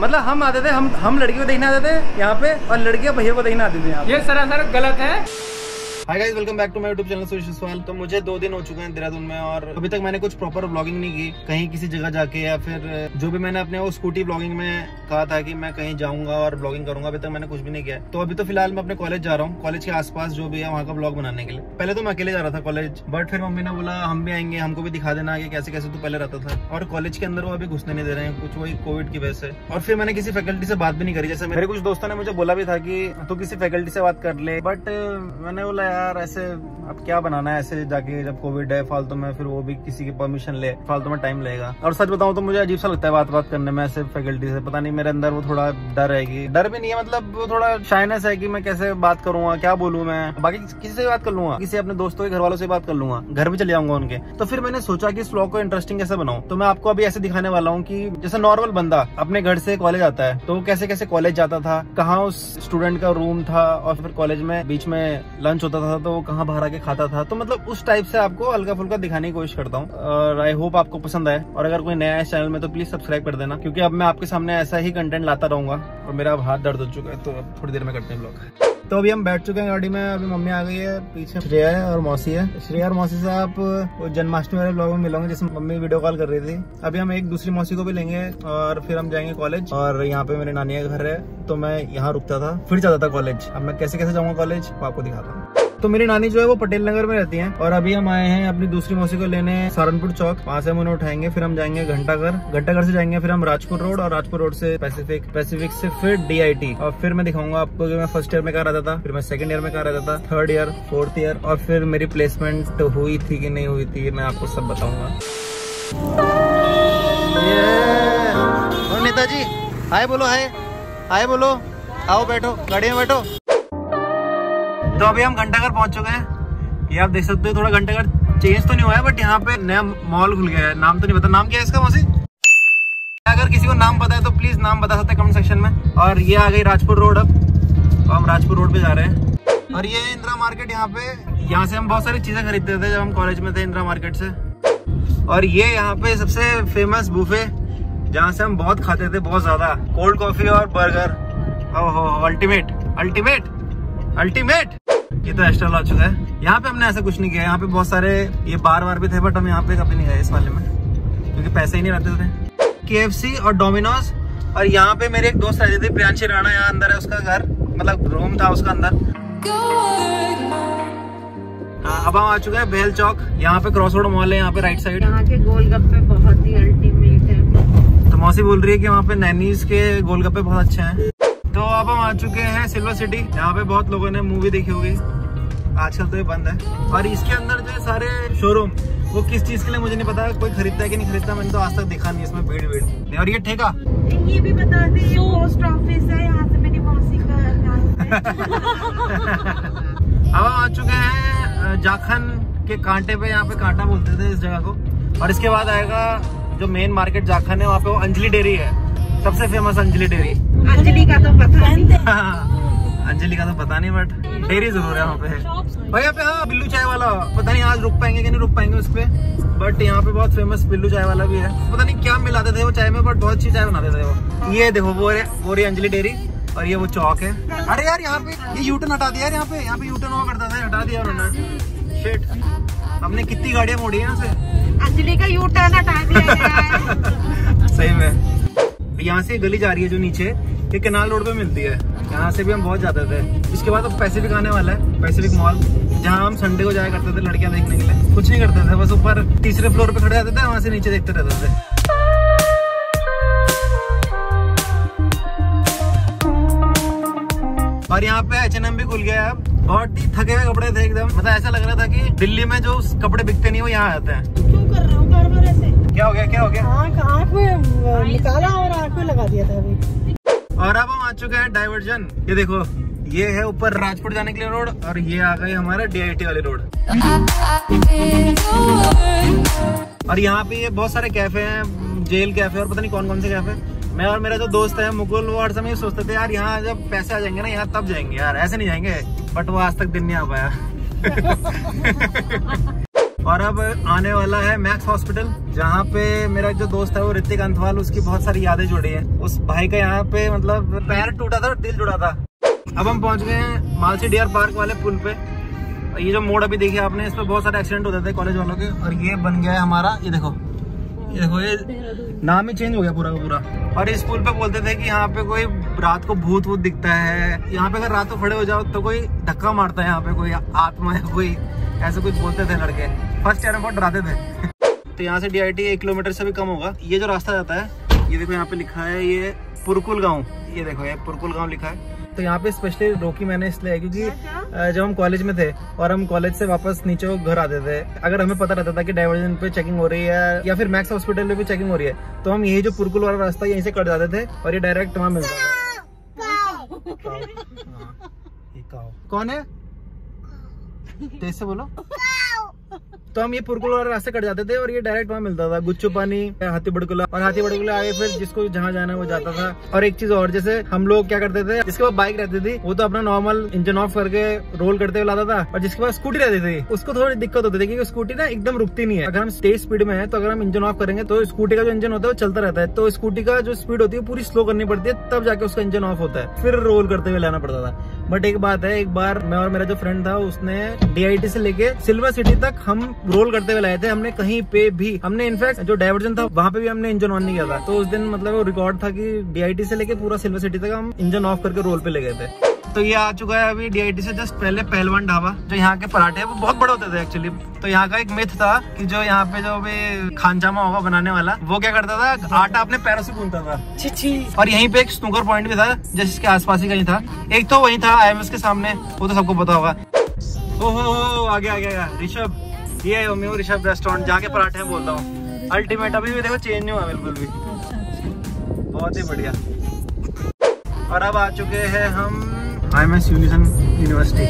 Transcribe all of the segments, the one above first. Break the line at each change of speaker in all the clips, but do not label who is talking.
मतलब हम आते थे, हम लड़कियों को देखने आते थे यहाँ पे और लड़कियां भैया को देखने आती थी यहाँ पे।
ये सरासर गलत है।
Hi guys, welcome back to my YouTube channel Suresh Sawal. तो मुझे 2 दिन हो चुके हैं देहरादून में और अभी तक मैंने कुछ प्रॉपर व्लॉगिंग नहीं की कहीं किसी जगह जाके, या फिर जो भी मैंने अपने वो स्कूटी व्लॉगिंग में कहा था कि मैं कहीं जाऊंगा और व्लॉगिंग करूंगा, अभी तक मैंने कुछ भी नहीं किया। तो अभी तो फिलहाल मैं अपने कॉलेज जा रहा हूँ, कॉलेज के आसपास जो भी है वहाँ का व्लॉग बनाने के लिए। पहले तो मैं अकेले जा रहा था कॉलेज, बट फिर मम्मी ने बोला हम भी आएंगे, हमको भी दिखा देना कि कैसे कैसे तू पहले रहता था। और कॉलेज के अंदर वो अभी घुसने नहीं दे रहे हैं, कुछ वही कोविड की वजह से। और फिर मैंने किसी फैकल्टी से बात भी नहीं करी। जैसे मेरे कुछ दोस्तों ने मुझे बोला भी था कि तू किसी फैकल्टी से बात कर ले, बट मैंने बोला यार ऐसे अब क्या बनाना है ऐसे जाके, जब कोविड है फालतू में, फिर वो भी किसी की परमिशन ले, फालतू में टाइम लगेगा। और सच बताऊं तो मुझे अजीब सा लगता है बात करने में ऐसे फैकल्टी से। पता नहीं मेरे अंदर वो थोड़ा डर है, कि डर भी नहीं है, मतलब वो थोड़ा शाइनेस है कि मैं कैसे बात करूंगा, क्या बोलूं मैं। बाकी किसी से बात कर लूंगा, किसी अपने दोस्तों के घर वालों से बात कर लूंगा, घर भी चले जाऊंगा उनके। तो फिर मैंने सोचा कि इस व्लॉग को इंटरेस्टिंग कैसे बनाऊं। तो मैं आपको अभी ऐसे दिखाने वाला हूँ कि जैसे नॉर्मल बंदा अपने घर से कॉलेज आता है तो कैसे कैसे कॉलेज जाता था, कहाँ उस स्टूडेंट का रूम था, और फिर कॉलेज में बीच में लंच होता था तो वो कहाँ बाहर आके खाता था। तो मतलब उस टाइप से आपको हल्का फुल्का दिखाने की कोशिश करता हूँ और आई होप आपको पसंद आए। और अगर कोई नया है इस चैनल में तो प्लीज सब्सक्राइब कर देना, क्योंकि अब मैं आपके सामने ऐसा ही कंटेंट लाता रहूंगा। और मेरा अब हाथ दर्द हो चुका है तो अब थोड़ी देर में करते हैं व्लॉग। तो अभी हम बैठ चुके हैं गाड़ी में, अभी मम्मी आ गई है, पीछे श्रेया है और मौसी है। श्रेया और मौसी से आप जन्माष्टमी वाले ब्लॉग में मिलोगे जिसमें मम्मी वीडियो कॉल कर रही थी। अभी हम एक दूसरी मौसी को भी लेंगे और फिर हम जाएंगे कॉलेज। और यहाँ पे मेरे नानी का घर है तो मैं यहाँ रुकता था, फिर जाता था कॉलेज। अब मैं कैसे कैसे जाऊंगा कॉलेज वो आपको दिखाता हूँ। तो मेरी नानी जो है वो पटेल नगर में रहती हैं और अभी हम आए हैं अपनी दूसरी मौसी को लेने सहारनपुर चौक। वहाँ से हम उन्हें उठाएंगे, फिर हम जाएंगे घंटाघर से जाएंगे फिर हम राजपुर रोड, और राजपुर रोड से पैसिफिक से फिर DIT। और फिर मैं दिखाऊंगा आपको कि मैं फर्स्ट ईयर में कहाँ रहता था, फिर मैं सेकंड ईयर में कहाँ रहता था, थर्ड ईयर, फोर्थ ईयर, और फिर मेरी प्लेसमेंट हुई थी कि नहीं हुई थी, मैं आपको सब बताऊंगा। नेताजी हाय बोलो, हाय बोलो, आओ बैठो, गाड़ी में बैठो। तो अभी हम घंटाघर पहुंच चुके हैं। ये आप देख सकते हो, थोड़ा घंटाघर चेंज तो नहीं हुआ है, बट यहाँ पे नया मॉल खुल गया है। नाम तो नहीं पता, नाम क्या है इसका मौसी? अगर किसी को नाम पता है तो प्लीज नाम बता सकते हैं कमेंट सेक्शन में। और ये आ गई राजपुर रोड। अब तो हम राजपुर रोड पे जा रहे हैं। और ये इंदिरा मार्केट, यहाँ से हम बहुत सारी चीजें खरीदते थे जब हम कॉलेज में थे, इंदिरा मार्केट से। और ये यहाँ पे सबसे फेमस बुफे जहाँ से हम बहुत खाते थे, बहुत ज्यादा, कोल्ड कॉफी और बर्गर। ओहो अल्टीमेट। ये तो एक्स्ट्रा ला चुका है। यहाँ पे हमने ऐसा कुछ नहीं किया। यहाँ पे बहुत सारे ये बार भी थे, बट हम यहाँ पे कभी नहीं गए इस वाले में, क्योंकि पैसे ही नहीं रहते थे। KFC और डोमिनोज। और यहाँ पे मेरे एक दोस्त रहते थे, प्रियांशी राणा, यहाँ अंदर है उसका घर, मतलब रूम था उसका अंदर। अब हम आ चुके हैं बेल चौक। यहाँ पे क्रॉस रोड मॉल है, यहाँ पे राइट साइड।
यहाँ के गोलगप्पे बहुत ही अल्टीमेट है।
तो मौसी बोल रही है कि वहाँ पे नैनीज के गोलगप्पे बहुत अच्छे हैं। तो अब हम आ चुके हैं सिल्वर सिटी। यहाँ पे बहुत लोगों ने मूवी देखी होगी, आजकल तो ये बंद है। और इसके अंदर जो सारे शोरूम, वो किस चीज के लिए मुझे नहीं पता, कोई खरीदता है कि नहीं खरीदता, मैंने तो आज तक देखा नहीं इसमें भीड़। और ये ठेका,
ये भी बता दें, ये पोस्ट ऑफिस है, यहाँ से मेरी मौसी का नाम है।
अब हम आ चुके हैं जाखन के कांटे पे, यहाँ पे कांटा बोलते थे इस जगह को। और इसके बाद आएगा जो मेन मार्केट जाखन है, वहाँ पे वो अंजलि डेयरी है, सबसे फेमस अंजलि डेयरी।
अंजलि का तो पता नहीं,
अंजलि का तो पता नहीं, बट डेयरी जरूर है वहाँ पे। भाई यहाँ पे हाँ बिल्लू चाय वाला, पता नहीं आज रुक पाएंगे कि नहीं रुक पाएंगे उस पे, बट यहाँ पे बहुत फेमस बिल्लू चाय वाला भी है। पता नहीं क्या मिलाते थे वो चाय में, बट बहुत अच्छी चाय बनाते थे वो। ये देखो वो रही अंजलि डेयरी, और ये वो चौक है। अरे यार यहाँ पे ये यूटर्न हटा दिया यार, यहाँ पे यूटर्न हुआ करता था, हटा दिया उन्होंने। शिट, हमने कितनी गाड़ियां मोड़ी हैं यहाँ से।
अंजलि का यूटर्न हटा दिया।
सही में। यहाँ से गली जा रही है जो नीचे, ये कैनाल रोड पे मिलती है, यहाँ से भी हम बहुत जाते थे। इसके बाद अब पैसिफिक आने वाला है, पैसिफिक मॉल, जहाँ हम संडे को जाया करते थे लड़कियां देखने के लिए। कुछ नहीं करते थे, बस ऊपर तीसरे फ्लोर पे खड़े जाते थे, वहाँ से नीचे देखते रहते थे। और यहाँ पे H&M भी खुल गया है। अब बहुत ही थके हुए कपड़े थे एकदम, मतलब ऐसा लग रहा था कि दिल्ली में जो कपड़े बिकते नहीं वो यहाँ आते हैं।
क्यों कर रहा हूँ बार-बार ऐसे?
क्या हो गया?
आँख में निकाला और आँख में लगा दिया था अभी।
और अब हम आ चुके हैं डाइवर्जन। ये देखो, ये है ऊपर राजपुर जाने के लिए रोड, और ये आ गई हमारा DIT वाली रोड। और यहाँ पे ये बहुत सारे कैफे हैं, जेल कैफे और पता नहीं कौन कौन से कैफे। मैं और मेरा जो दोस्त है मुकुल, वो हर समय सोचते थे यार यहाँ जब पैसे आ जाएंगे ना, यहाँ तब जाएंगे यार, ऐसे नहीं जाएंगे, बट वो आज तक दिन नहीं आ पाया। और अब आने वाला है मैक्स हॉस्पिटल, जहाँ पे मेरा जो दोस्त है वो ऋतिक अंथवाल, उसकी बहुत सारी यादें जुड़ी हैं। उस भाई का यहाँ पे मतलब पैर टूटा था, दिल जुड़ा था। अब हम पहुंच गए हैं मालसी डियर पार्क वाले पुल पे। ये जो मोड़ अभी देखिए आपने, इस पे बहुत सारे एक्सीडेंट होते थे कॉलेज वालों के, और ये बन गया है हमारा, ये देखो ये नाम ही चेंज हो गया पूरा का पूरा। और इस पुल पे बोलते थे कि यहाँ पे कोई रात को भूत वूत दिखता है, यहाँ पे अगर रात को खड़े हो जाओ तो कोई धक्का मारता है, यहाँ पे कोई आत्मा है कोई, ऐसे कुछ बोलते थे लड़के। फर्स्ट ईयर में बहुत डराते थे। तो यहाँ से DIT 1 किलोमीटर से भी कम होगा। ये जो रास्ता जाता है, ये देखो यहाँ पे लिखा है ये पुरकुल गाँव, ये देखो ये पुरकुल गाँव लिखा है। तो यहाँ पे स्पेशली रोकी मैंने इसलिए क्योंकि जब हम कॉलेज में थे और हम कॉलेज से वापस नीचे घर आते थे, अगर हमें पता रहता था कि डाइवर्जन पे चेकिंग हो रही है या फिर मैक्स हॉस्पिटल पे भी चेकिंग हो रही है, तो हम यही जो पुरकुल वाला रास्ता यहीं से कट जाते थे और ये डायरेक्ट वहाँ मिलता था। कौन है? तेज से बोलो। तो हम ये पुरकुल वाला रास्ते कट जाते थे और ये डायरेक्ट वहाँ मिलता था, गुच्चू पानी, हाथी बड़कुला, और हाथी बड़कुला आगे फिर जिसको जहाँ जाना है वो जाता था। और एक चीज और, जैसे हम लोग क्या करते थे, जिसके पास बाइक रहती थी वो तो अपना नॉर्मल इंजन ऑफ करके रोल करते हुए लाता था, और जिसके पास स्कूटी रहती थी उसको थोड़ी दिक्कत होती थी क्योंकि स्कूटी ना एकदम रुकती नहीं है। अगर हम तेज स्पीड में है तो अगर हम इंजन ऑफ करेंगे तो स्कूटी का जो इंजन होता है वो चलता रहता है, तो स्कूटी का जो स्पीड होती है पूरी स्लो करनी पड़ती है, तब जाके उसका इंजन ऑफ होता है, फिर रोल करते हुए लाना पड़ता था। बट एक बात है, एक बार मैं और मेरा जो फ्रेंड था उसने DIT से लेके सिल्वर सिटी तक हम रोल करते हुए लाए थे। हमने कहीं पे भी, हमने इनफैक्ट जो डाइवर्जन था वहाँ पे भी हमने इंजन ऑन नहीं किया था। तो उस दिन मतलब वो रिकॉर्ड था कि DIT से लेके पूरा सिल्वर सिटी तक हम इंजन ऑफ करके रोल पे ले गए थे। तो ये आ चुका है अभी DIT से जस्ट पहले पहलवान ढाबा। जो यहाँ के पराठे वो बहुत बड़े होते थे एक्चुअली। तो यहाँ का एक मिथ था कि जो यहाँ पे जो भी खानजामा होगा बनाने वाला, वो क्या करता था, आटा अपने पैरों से गूंथता था। और यहीं पे एक स्नूकर पॉइंट भी था जिसके आसपास ही कहीं था। एक तो वही था IMS के सामने, वो तो सबको पता होगा। ओहो आ गया ऋषभ, ये है ऋषभ रेस्टोरेंट, जहाँ के पराठे बोल रहा हूँ। अल्टीमेट अभी भी देखो चेंज नहीं हुआ बिल्कुल भी, बहुत ही बढ़िया। और अब आ चुके हैं हम IMS यूनिसन यूनिवर्सिटी।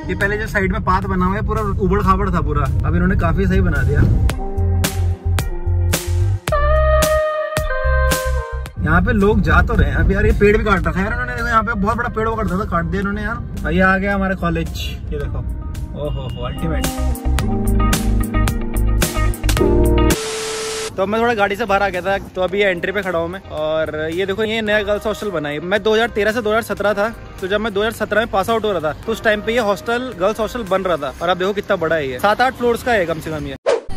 ये पहले जो साइड में पाथ बना हुआ है पूरा उबड़ खाबड़ था पूरा, अब इन्होंने काफी सही बना दिया। यहाँ पे लोग जा तो रहे हैं अभी यार। ये पेड़ भी काट रखा है यार इन्होंने, देखो यहाँ पे बहुत बड़ा पेड़ वो करता था, काट दिया इन्होंने यार। ये आ गया हमारा कॉलेज, ये देखो, ओहो अल्टीमेट। तो मैं थोड़ा गाड़ी से बाहर आ गया था, तो अभी ये एंट्री पे खड़ा हूँ मैं। और ये देखो ये नया गर्ल्स हॉस्टल बना है। मैं 2013 से 2017 था, तो जब मैं 2017 में पास आउट हो रहा था तो उस टाइम पे ये हॉस्टल गर्ल्स हॉस्टल बन रहा था। और अब देखो कितना बड़ा है ये, 7-8 फ्लोर्स का है कम से कम ये।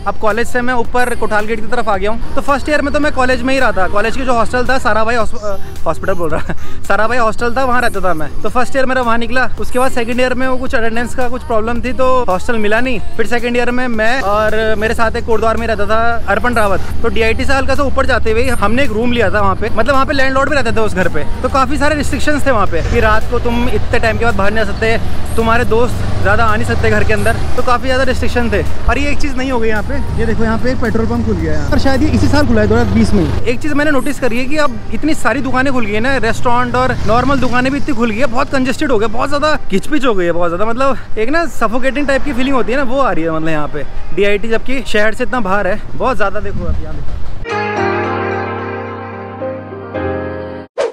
अब कॉलेज से मैं ऊपर कोठाल गेट की तरफ आ गया हूँ। तो फर्स्ट ईयर में तो मैं कॉलेज में ही रहा था। कॉलेज की जो हॉस्टल था, साराभाई हॉस्पिटल बोल रहा साराभाई हॉस्टल था, वहाँ रहता था मैं। तो फर्स्ट ईयर मेरा वहाँ निकला। उसके बाद सेकंड ईयर में वो कुछ अटेंडेंस का कुछ प्रॉब्लम थी तो हॉस्टल मिला नहीं। फिर सेकंड ईयर में मैं और मेरे साथ एक कोटद्वार में रहता था अर्पण रावत। तो DIT से हल्का सा ऊपर जाते हुए हमने एक रूम लिया था वहाँ पे, मतलब वहाँ पे लैंडलॉर्ड भी रहते थे उस घर पे। तो काफी सारे रिस्ट्रिक्शंस थे वहाँ पे कि रात को तुम इतने टाइम के बाद बाहर नहीं आ सकते, तुम्हारे दोस्त ज्यादा आ नहीं सकते घर के अंदर। तो काफी ज्यादा रिस्ट्रिक्शन थे। और ये एक चीज नहीं हो गई यहाँ पे, ये देखो यहाँ पे एक पेट्रोल पंप खुल गया है और शायद ये इसी साल खुला है 2020 में। एक चीज मैंने नोटिस करी है कि अब इतनी सारी दुकानें खुल गई है ना, रेस्टोरेंट और नॉर्मल दुकानें भी इतनी खुल गई है, बहुत कंजेस्टेड हो गया, बहुत ज्यादा खिचपिच हो गई है, बहुत ज्यादा। मतलब एक ना सफोकेटिंग टाइप की फीलिंग होती है ना, वो आ रही है मतलब यहाँ पे DIT, जबकि शहर से इतना बाहर है, बहुत ज्यादा। देखो अब यहाँ देखो,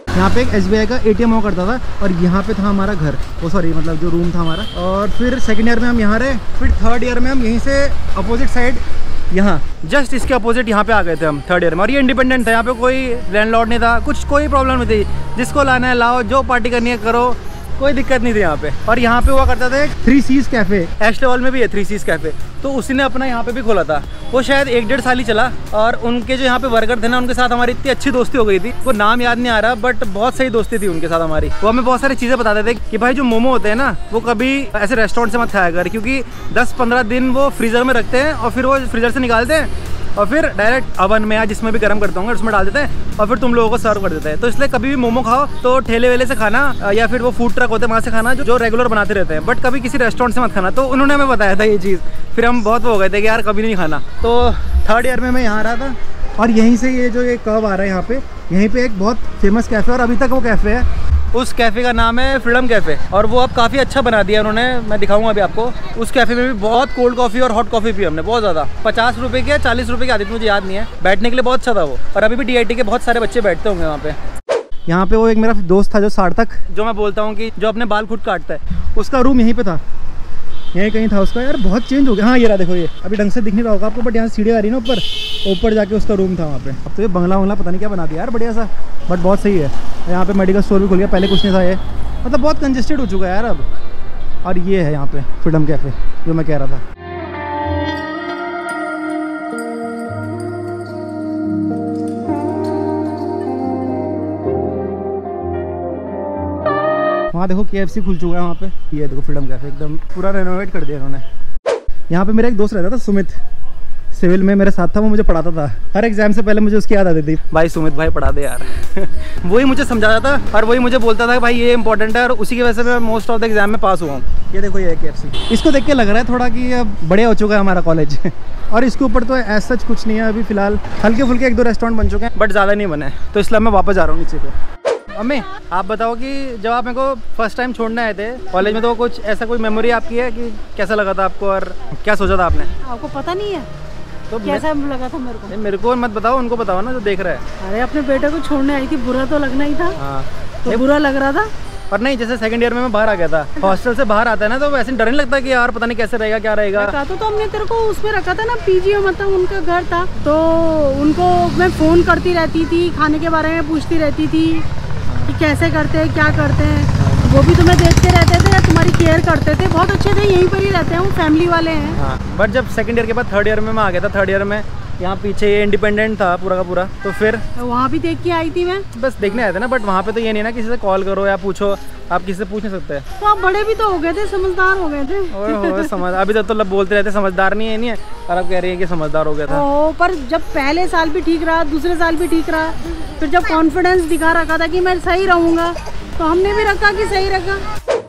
यहाँ पे एक SBI का ATM हुआ करता था और यहाँ पे था हमारा घर, वो सॉरी मतलब जो रूम था हमारा। और फिर सेकंड ईयर में हम यहाँ रहे। फिर थर्ड ईयर में हम यहीं से अपोजिट साइड, यहाँ जस्ट इसके अपोजिट यहाँ पे आ गए थे हम थर्ड ईयर में। और ये इंडिपेंडेंट था, यहाँ पे कोई लैंडलॉर्ड नहीं था, कुछ कोई प्रॉब्लम नहीं थी। जिसको लाना है लाओ, जो पार्टी करनी है करो, कोई दिक्कत नहीं थी यहाँ पे। और यहाँ पे हुआ करता था 3 C's कैफे, एस्टेवॉल में भी है 3 C's कैफे, तो उसी ने अपना यहाँ पे भी खोला था। वो शायद 1-1.5 साल ही चला। और उनके जो यहाँ पे वर्कर थे ना, उनके साथ हमारी इतनी अच्छी दोस्ती हो गई थी, वो नाम याद नहीं आ रहा बट बहुत सही दोस्ती थी उनके साथ हमारी। वो हमें बहुत सारी चीज़ें बताते थे कि भाई जो मोमो होते हैं ना, वो कभी ऐसे रेस्टोरेंट से मत खाया कर, क्योंकि 10-15 दिन वो फ्रीजर में रखते हैं और फिर वो फ्रीजर से निकालते हैं और फिर डायरेक्ट अवन में या जिसमें भी गर्म करता हूँ उसमें डाल देते हैं और फिर तुम लोगों को सर्व कर देते हैं। तो इसलिए कभी भी मोमो खाओ तो ठेले वेले से खाना या फिर वो फूड ट्रक होते हैं वहाँ से खाना, जो रेगुलर बनाते रहते हैं, बट कभी किसी रेस्टोरेंट से मत खाना। तो उन्होंने हमें बताया था ये चीज़, फिर हम बहुत हो गए थे कि यार कभी नहीं खाना। तो थर्ड ईयर में मैं यहाँ रहा था और यहीं से ये जो ये कर्व आ रहा है यहाँ पे, यहीं पे एक बहुत फेमस कैफ़े और अभी तक वो कैफ़े है। उस कैफ़े का नाम है फ्रीडम कैफ़े और वो अब काफ़ी अच्छा बना दिया उन्होंने, मैं दिखाऊंगा अभी आपको। उस कैफ़े में भी बहुत कोल्ड कॉफ़ी और हॉट कॉफ़ी पी हमने, बहुत ज़्यादा। 50 रुपये की या 40 रुपये की आती थी, मुझे याद नहीं है। बैठने के लिए बहुत अच्छा था वो, और अभी भी DIT के बहुत सारे बच्चे बैठते होंगे वहाँ पे। यहाँ पे वो एक मेरा दोस्त था जो सार्थक, जो मैं बोलता हूँ कि जो अपने बाल खुद काटता है, उसका रूम यहीं पे था, यहीं कहीं था उसका। यार बहुत चेंज हो गया। हाँ ये रहा, देखो ये अभी ढंग से दिख नहीं रहा होगा आपको, बट यहाँ सीढ़ी आ रही ना ऊपर जाके उसका रूम था वहाँ पे। अब तो ये बंगला पता नहीं क्या बना दिया यार, बढ़िया सा, बट बहुत सही है। यहाँ पे मेडिकल स्टोर भी खुल गया, पहले कुछ नहीं था ये, मतलब बहुत कंजेस्टेड हो चुका है यार अब। और ये है यहाँ पे फ्रीडम कैफ़े जो मैं कह रहा था। वहाँ देखो KFC खुल चुका है वहाँ पे। ये देखो फ्रीडम कैफे एकदम पूरा रेनोवेट कर दिया उन्होंने। यहाँ पे मेरा एक दोस्त रहता था सुमित, सिविल में मेरे साथ था, वो मुझे पढ़ाता था। हर एग्जाम से पहले मुझे उसकी याद आती थी, भाई सुमित भाई पढ़ा दे यार। वही मुझे समझाता था और वही मुझे बोलता था कि भाई ये इंपॉर्टेंट है, और उसी की वजह से मैं मोस्ट ऑफ द एग्जाम में पास हुआ हूँ। ये देखो ये KFC, इसको देख के लग रहा है थोड़ा कि अब बढ़िया हो चुका है हमारा कॉलेज। और इसके ऊपर तो ऐसा कुछ नहीं है अभी फिलहाल, हल्के फुल्के 1-2 रेस्टोरेंट बन चुके हैं, बट ज़्यादा नहीं बने, तो इसलिए मैं वापस जा रहा हूँ नीचे पे। अम्मी आप बताओ कि जब आप मेरे को फर्स्ट टाइम छोड़ने आए थे कॉलेज में, तो कुछ ऐसा कोई मेमोरी आपकी है कि कैसा लगा था आपको और क्या सोचा था आपने?
आपको पता नहीं है
तो
कैसा लगा था मेरे को?
मेरे को मत बताओ, उनको बताओ ना जो देख रहा है।
अरे अपने बेटे को छोड़ने आई थी, बुरा तो लगना ही था।
हाँ
तो बुरा लग रहा था।
पर नहीं, जैसे सेकंड ईयर में मैं बाहर आ गया था, हॉस्टल से बाहर आता है ना, तो वैसे डर नहीं लगता कि यार पता नहीं कैसे रहेगा क्या रहेगा।
तो हमने तेरे को उसमें रखा था ना PG में, मतलब उनका घर था, तो उनको मैं फ़ोन करती रहती थी, खाने के बारे में पूछती रहती थी कि कैसे करते हैं क्या करते हैं। वो भी तुम्हें देखते रहते थे, तुम्हारी केयर करते थे, बहुत अच्छे थे, यहीं पर ही रहते हैं, वो फैमिली वाले हैं।
हाँ बट जब सेकंड ईयर के बाद थर्ड ईयर में मैं आ गया था, थर्ड ईयर में यहाँ पीछे ये इंडिपेंडेंट था पूरा का पूरा, तो फिर
वहाँ भी देख के आई थी मैं,
बस देखने आए थे ना। बट वहाँ पे तो ये नहीं ना किसी से कॉल करो या पूछो, आप किसी से पूछ नहीं सकते।
तो आप बड़े भी तो हो गए थे, समझदार हो गए थे।
ओए समझ, अभी तक तो बोलते रहते समझदार नहीं है, नहीं है, और आप कह रही है कि समझदार हो गया था।
पर जब पहले साल भी ठीक रहा, दूसरे साल भी ठीक रहा, फिर जब कॉन्फिडेंस दिखा रखा था कि मैं सही रहूँगा, तो हमने भी रखा कि सही रखा।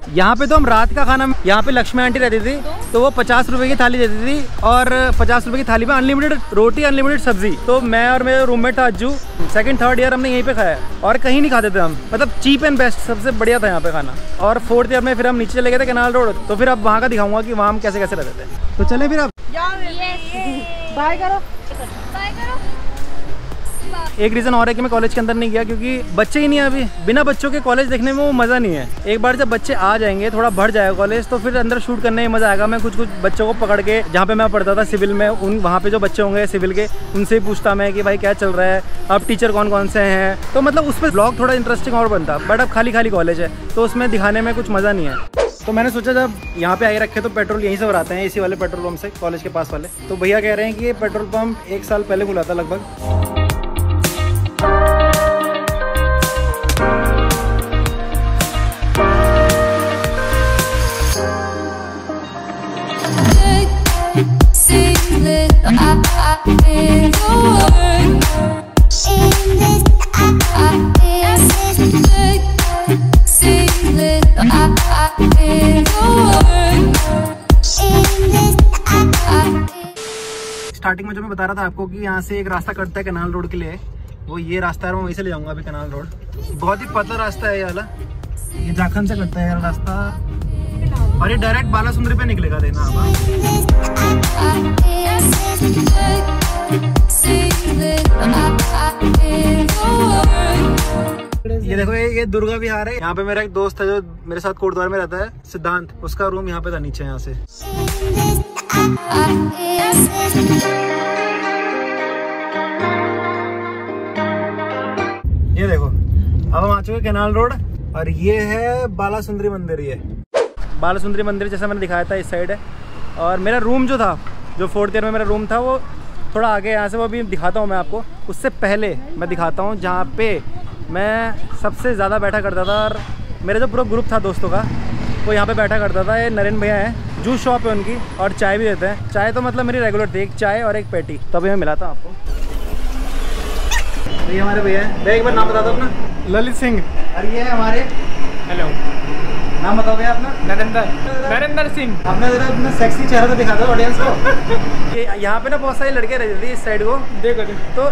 यहाँ पे तो हम रात का खाना, यहाँ पे लक्ष्मी आंटी रहती थी, तो वो 50 रुपए की थाली देती थी, और 50 रुपए की थाली में अनलिमिटेड रोटी, अनलिमिटेड सब्जी। तो मैं और मेरे रूममेट था अज्जू, सेकंड थर्ड ईयर हमने यहीं पे खाया और कहीं नहीं खाते थे हम, मतलब चीप एंड बेस्ट, सबसे बढ़िया था यहाँ पे खाना। और फोर्थ ईयर में फिर हम नीचे चले गए थे कैनाल रोड, तो फिर अब वहाँ का दिखाऊंगा कि वहाँ हम कैसे कैसे रहते थे। तो चले फिर अब
बाय करो।
एक रीज़न और है कि मैं कॉलेज के अंदर नहीं गया, क्योंकि बच्चे ही नहीं है अभी। बिना बच्चों के कॉलेज देखने में वो मज़ा नहीं है। एक बार जब बच्चे आ जाएंगे, थोड़ा बढ़ जाएगा कॉलेज, तो फिर अंदर शूट करने में मज़ा आएगा। मैं कुछ बच्चों को पकड़ के, जहाँ पे मैं पढ़ता था सिविल में, वहाँ पे जो बच्चे होंगे सिविल के, उनसे ही पूछता मैं कि भाई क्या चल रहा है, अब टीचर कौन कौन से हैं, तो मतलब उस पर ब्लॉग थोड़ा इंटरेस्टिंग और बनता। बट अब खाली खाली कॉलेज है, तो उसमें दिखाने में कुछ मज़ा नहीं है। तो मैंने सोचा जब यहाँ पे आए रखे तो पेट्रोल यहीं से भराते हैं, इसी वाले पेट्रोल पंप से, कॉलेज के पास वाले। तो भैया कह रहे हैं कि ये पेट्रोल पंप 1 साल पहले खुला था लगभग। स्टार्टिंग में जो मैं बता रहा था आपको कि यहाँ से एक रास्ता कटता है कैनाल रोड के लिए, वो ये रास्ता है, मैं वहीं से ले जाऊंगा अभी कैनाल रोड। बहुत ही पतला रास्ता है ये वाला, ये झारखंड से कटता है यार रास्ता, और ये डायरेक्ट बालासुंदरी पे निकलेगा, देना आप। ये देखो ये दुर्गा विहार है। यहाँ पे मेरा एक दोस्त है जो मेरे साथ कोटद्वार में रहता है, सिद्धांत, उसका रूम यहाँ पे था नीचे। यहाँ से ये देखो अब हम आ चुके कैनाल रोड, और ये है बालासुंदरी मंदिर। ये बालासुंदरी मंदिर जैसा मैंने दिखाया था इस साइड है। और मेरा रूम जो था, जो फोर्थ ईयर में मेरा रूम था, वो थोड़ा आगे यहाँ से, वो अभी दिखाता हूँ मैं आपको। उससे पहले मैं दिखाता हूँ जहाँ पे मैं सबसे ज़्यादा बैठा करता था, और मेरा जो पूरा ग्रुप था दोस्तों का, वो यहाँ पे बैठा करता था। ये नरेंद्र भैया हैं, जूस शॉप है उनकी, और चाय भी देते हैं। चाय तो मतलब मेरी रेगुलर थी, एक चाय और एक पेटी, तभी मैं मिला था आपको। तो ये हमारे भैया हैं। भैया एक बार नाम बता दो अपना।
ललित सिंह।
और ये है हमारे,
हेलो,
नाम बताओ भैया अपना।
नरेंद्र सिंह।
आपने जरा अपना सेक्सी चेहरा तो दिखा दो ऑडियंस को। ये यहाँ पे ना बहुत सारी लड़कियाँ रहती थी इस साइड को,
देखो
तो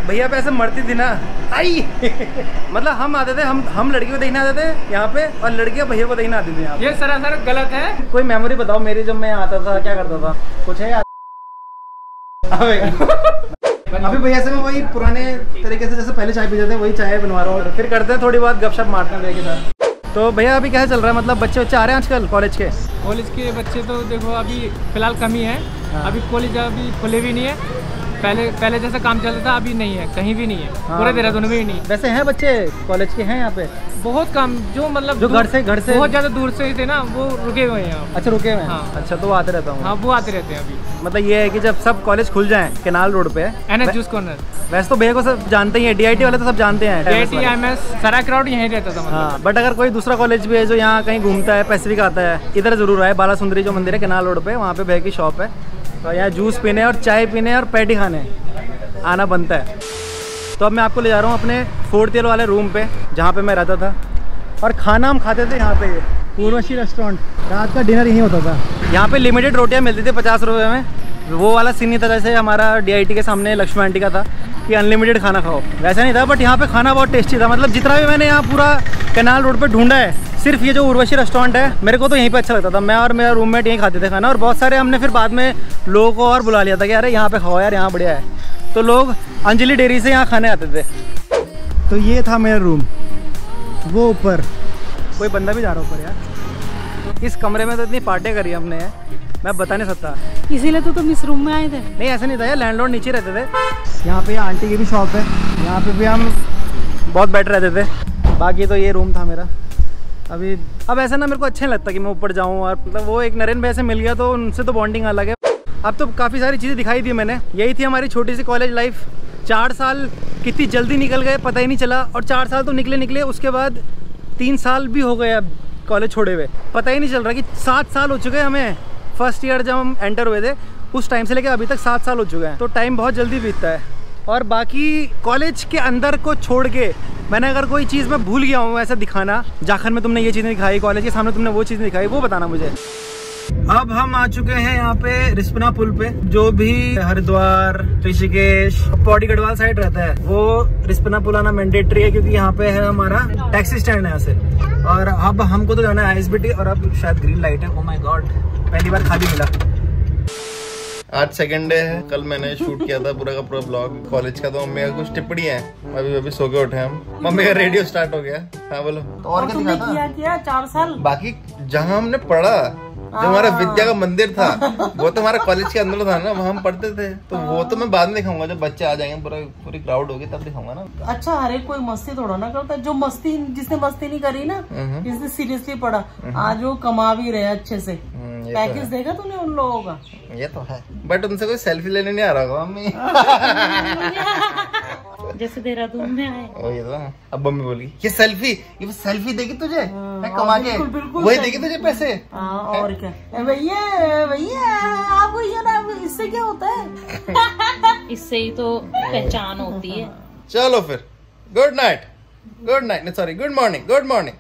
भैया पे ऐसे मरती थी ना, आई मतलब हम आते थे, हम लड़की को देखने आते थे यहाँ पे, और लड़कियाँ भैया को देखने आती थी यहाँ पे।
ये सरासर गलत है।
कोई मेमोरी बताओ मेरी, जब मैं आता था क्या करता था, कुछ है यार? अभी भैया से मैं वही पुराने तरीके से जैसे पहले चाय पीते थे वही चाय बनवा रहा हूँ, फिर करते हैं थोड़ी बहुत गपशप मारते हैं भैया के साथ। तो भैया अभी क्या चल रहा है, मतलब बच्चे आ रहे हैं आजकल कॉलेज के?
कॉलेज के बच्चे तो देखो अभी फिलहाल कम ही है। अभी कॉलेज अभी खुले भी नहीं है। पहले जैसा काम चलता था अभी नहीं है, कहीं भी नहीं है। पूरे देहरादून में ही नहीं।
वैसे हैं बच्चे कॉलेज के हैं यहाँ पे?
बहुत कम, जो मतलब
जो घर से बहुत
ज्यादा दूर से थे ना वो रुके हुए हैं।
अच्छा रुके हुए हैं।
हाँ।
अच्छा तो वो आते रहता हूँ।
हाँ वो आते रहते हैं अभी।
मतलब ये है कि जब सब कॉलेज खुल जाएं केनाल रोड पे
NH जूस कॉर्नर,
वैसे तो भैया को सब जानते ही है, DIT वाले तो सब जानते हैं।
DIT MS सारा क्राउड यहीं रहता था।
हाँ बट अगर कोई दूसरा कॉलेज भी है जो यहाँ कहीं घूमता है, पैसिफिक आता है, इधर जरूर आए। बाला सुंदरी जो मंदिर है केनाल रोड पे, वहाँ पे भैया की शॉप है। तो यहाँ जूस पीने और चाय पीने और पैटी खाने आना बनता है। तो अब मैं आपको ले जा रहा हूँ अपने 4th ईयर वाले रूम पे जहाँ पे मैं रहता था, और खाना हम खाते थे यहाँ पे, उर्वशी रेस्टोरेंट। रात का डिनर यहीं होता था। यहाँ पे लिमिटेड रोटियाँ मिलती थी 50 रुपये में। वो वाला सीन नहीं था जैसे हमारा DIT के सामने लक्ष्मी आंटी का था कि अनलिमिटेड खाना खाओ, वैसा नहीं था। बट यहाँ पे खाना बहुत टेस्टी था। मतलब जितना भी मैंने यहाँ पूरा केनाल रोड पे ढूंढा है, सिर्फ ये जो उर्वशी रेस्टोरेंट है मेरे को तो यहीं पे अच्छा लगता था। मैं और मेरा रूममेट यहीं खाते थे खाना, और बहुत सारे हमने फिर बाद में लोगों को और बुला लिया था कि अरे यहाँ पे खाओ यार, यहाँ बढ़िया है। तो लोग अंजलि डेयरी से यहाँ खाने आते थे। तो ये था मेरा रूम, वो ऊपर कोई बंदा भी जा रहा ऊपर यार। इस कमरे में तो इतनी पार्टियाँ करी हमने, मैं बता नहीं सकता।
इसीलिए तो तुम इस रूम में आए थे?
नहीं ऐसा नहीं था यार, लैंडलॉर्ड नीचे रहते थे। यहाँ पे आंटी की भी शॉप है, यहाँ पे भी हम बहुत बेटर रहते थे। बाकी तो ये रूम था मेरा। अब ऐसा ना मेरे को अच्छा नहीं लगता कि मैं ऊपर जाऊँ, और मतलब वो एक नरेन भाई से मिल गया तो उनसे तो बॉन्डिंग अलग है। अब तो काफ़ी सारी चीज़ें दिखाई दी मैंने। यही थी हमारी छोटी सी कॉलेज लाइफ। 4 साल कितनी जल्दी निकल गए पता ही नहीं चला, और 4 साल तो निकले उसके बाद 3 साल भी हो गए अब कॉलेज छोड़े हुए, पता ही नहीं चल रहा कि 7 साल हो चुके हैं हमें। फर्स्ट ईयर जब हम एंटर हुए थे उस टाइम से लेकर अभी तक 7 साल हो चुके हैं। तो टाइम बहुत जल्दी बीतता है। और बाकी कॉलेज के अंदर को छोड़ के मैंने अगर कोई चीज़ मैं भूल गया हूँ ऐसा दिखाना, जाखन में तुमने ये चीज़ नहीं दिखाई, कॉलेज के सामने तुमने वो चीज़ नहीं दिखाई, वो बताना मुझे। अब हम आ चुके हैं यहाँ पे रिस्पना पुल पे। जो भी हरिद्वार, ऋषिकेश, पौड़ी गढ़वाल साइड रहता है वो रिस्पना पुल आना मैंडेटरी है, क्योंकि यहाँ पे है हमारा टैक्सी स्टैंड है यहाँ से। और अब हमको तो जाना है ISBT, और अब शायद ग्रीन लाइट है। ओह माय गॉड, पहली बार खाली मिला।
आज सेकंड डे है। कल मैंने शूट किया था पूरा का पूरा ब्लॉग कॉलेज का। तो मम्मी का कुछ टिप्पणी है। अभी सो के उठे हम। मम्मी का रेडियो स्टार्ट हो गया। हाँ बोलो।
तो और क्या
तुमने किया 4 साल?
बाकी जहाँ हमने पढ़ा, जो हमारा विद्या का मंदिर था, वो तो हमारा कॉलेज के अंदर था ना, वहाँ हम पढ़ते थे। तो वो तो मैं बाद में दिखाऊंगा, जब बच्चे आ जाएंगे, पूरी क्राउड होगी तब दिखाऊंगा ना।
अच्छा, हर एक कोई मस्ती थोड़ा ना करता है। जो मस्ती, जिसने मस्ती नहीं करी ना, जिसने सीरियसली पढ़ा, आज वो कमा भी रहे अच्छे से। पैकेज देखा तूने उन लोगों का?
ये तो है, बट उनसे कोई सेल्फी लेने नहीं आ रहा होगा मम्मी।
जैसे देहरादून में आए।
ये तो अब मम्मी बोली ये सेल्फी देगी तुझे कमा के, वही देगी तुझे पैसे।
और क्या भैया आप भैया ना, इससे क्या होता है?
इससे ही तो पहचान होती है।
चलो फिर, good night, sorry good morning.